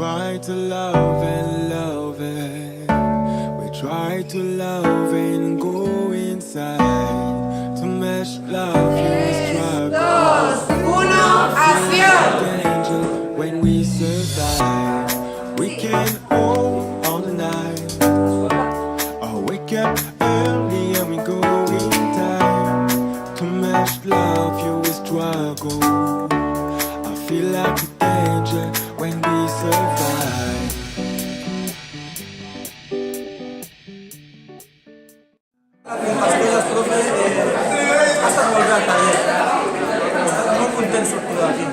try to love and love it. We try to love and go inside. To mesh love, you struggle. Danger when we survive. We can hold all the night. Or wake up early and we go in time. To mesh love, you will struggle. I feel like a danger when we survive. Las cosas, profe, hasta volver al taller. Muy contento todo aquí.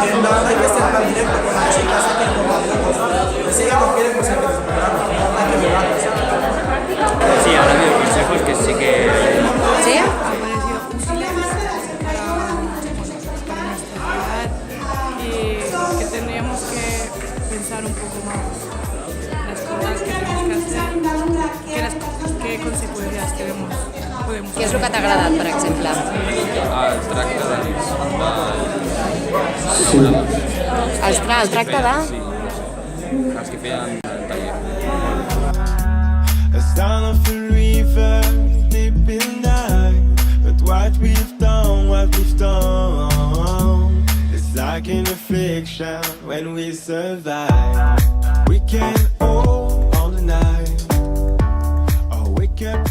Que no hay que ser tan directo con las chicas, hay que compartirnos. Si ellas no quieren, pues hay que desesperarnos. Hay que verlas. Sí, ahora ha habido consejos que sí que... ¿Sí? Ha parecido útiles para nuestra edad y que tendríamos que pensar un poco más las cosas que tenemos que hacer, qué conseqüències podem Què és el que t'ha agradat, per exemple? El tracte El tracte de... Sí, els que feien el taller. A sound of a river deep in night. But what we've done, it's like in a fiction when we survive. We can hold all the night. Or wake up